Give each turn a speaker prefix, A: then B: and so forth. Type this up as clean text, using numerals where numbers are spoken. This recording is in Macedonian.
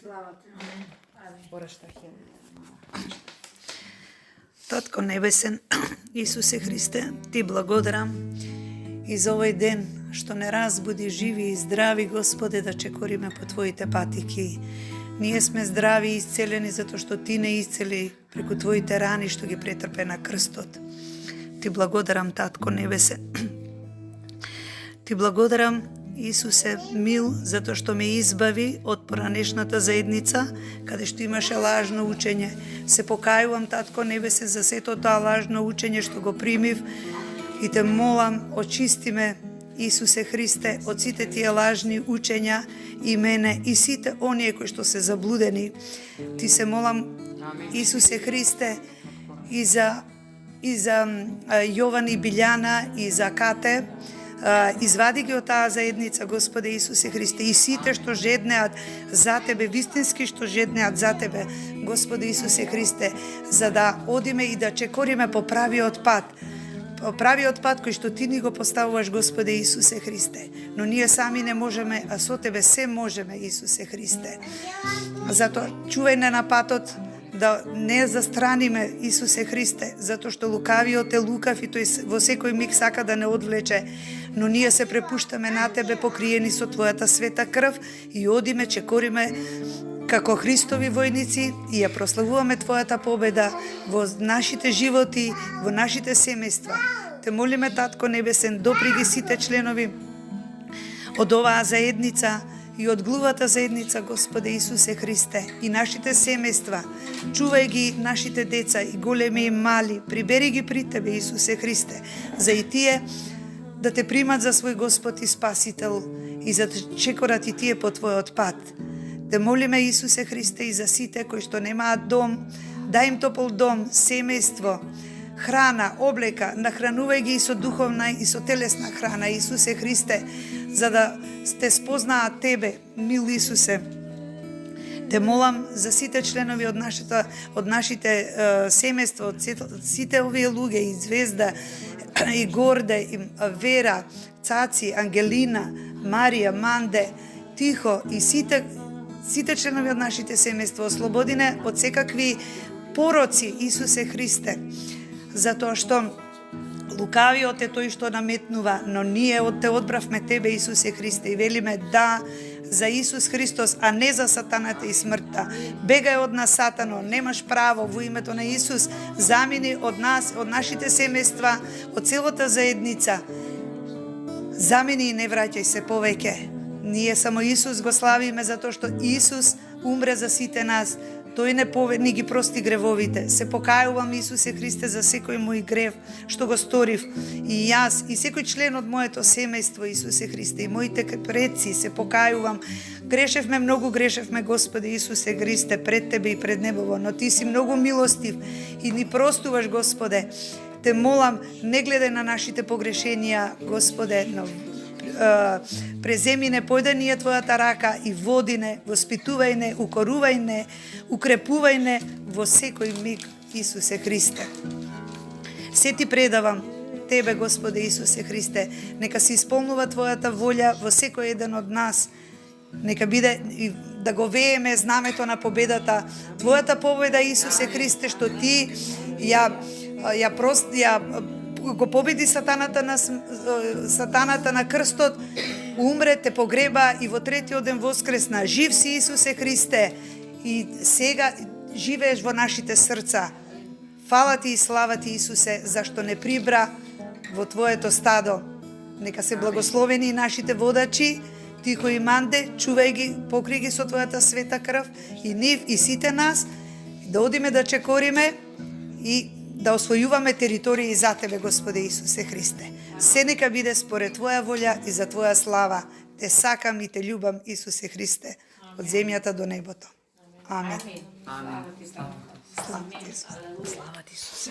A: Слава Ти.
B: Татко Небесен, Исусе Христе, Ти благодарам и за овој ден што не разбуди живи и здрави, Господе, да чекориме по Твоите патики. Ние сме здрави и исцелени затоа што Ти не исцели преку Твоите рани што ги претрпе на крстот. Ти благодарам, Татко Небесен. Ти благодарам, Исусе мил, затоа што ме избави од поранешната заедница, каде што имаше лажно учење. Се покајувам, Татко Небесе, за сето тоа лажно учење што го примив и те молам, очисти ме, Исусе Христе, од сите тие лажни учења и мене и сите оние кои што се заблудени. Ти се молам, Исусе Христе, и за Јован и Билјана и за Кате, извади ги од таа заедница, Господе Исусе Христе, и сите што жеднеат за Тебе, вистински што жеднеат за Тебе, Господе Исусе Христе, за да одиме и да чекориме по правиот пат кој што Ти ни го поставуваш, Господе Исусе Христе. Но ние сами не можеме, а со Тебе се можеме, Исусе Христе. Затоа чувај не на патот, да не застраниме, Исусе Христе, затоа што лукавиот е лукав и тој во секој миг сака да не одвлече, но ние се препуштаме на Тебе, покриени со Твојата света крв, и одиме, чекориме како Христови војници и ја прославуваме Твојата победа во нашите животи, во нашите семејства. Те молиме, Татко Небесен, допри ги сите членови од оваа заедница и од глувата заедница, Господе Исусе Христе, и нашите семејства. Чувај ги нашите деца, и големи и мали, прибери ги при Тебе, Исусе Христе, за и тие да Те примат за свој Господ и Спасител и за да чекорат и тие по Твојот пат. Те молиме, Исусе Христе, и за сите кои што немаат дом, дај им топол дом, семејство, храна, облека, нахранувај ги и со духовна и со телесна храна, Исусе Христе, за да сте спознаат Тебе, мил Исусе. Те молам за сите членови од нашите семејства, од сите овие луѓе, и Звезда, и Горде, и Вера, Цаци, Ангелина, Марија, Манде, Тихо и сите членови од нашите семејства, ослободине од секакви пороци, Исусе Христе, затоа што лукавиот е тој што наметнува, но ние Те одбравме Тебе, Исусе Христе, и велиме да за Исус Христос, а не за сатаната и смртта. Бегај од нас, сатано, немаш право, во името на Исус, замини од нас, од нашите семејства, од целата заедница. Замини и не враќај се повеќе. Ние само Исус го славиме затоа што Исус умре за сите нас. Тој ни ги прости гревовите. Се покајувам, Исусе Христе, за секој мој грев што го сторив. И јас, и секој член од моето семејство, Исусе Христе, и моите предци, се покајувам. Грешевме, многу грешевме, Господи Исусе Христе, пред Тебе и пред небово, но Ти си многу милостив и ни простуваш, Господе. Те молам, не гледај на нашите погрешенија, Господе, но преземи не, појде ни е Твојата рака и води не, воспитувај не, укорувај не, укрепувај не во секој миг, Исусе Христе. Се Ти предавам Тебе, Господе Исусе Христе, нека се исполнува Твојата волја во секој еден од нас. Нека биде да го вееме знамето на победата, Твојата победа, Исусе Христе, што Ти го победи сатаната на крстот, умре, Те погреба и во третиот ден воскресна. Жив си, Исусе Христе, и сега живееш во нашите срца. Фала Ти и слава Ти, Исусе, зашто не прибра во Твоето стадо. Нека се благословени нашите водачи, Тихо и Манде, чувај ги, покри ги со Твојата света крв, и нив, и сите нас, да одиме да чекориме и да освојуваме територии за Тебе, Господе Исусе Христе. Се нека биде според Твоја волја и за Твоја слава. Те сакам и Те љубам, Исусе Христе, од земјата до небото. Амен.
A: Слава Ти, Слава Ти.
B: Слава Ти, Исусе.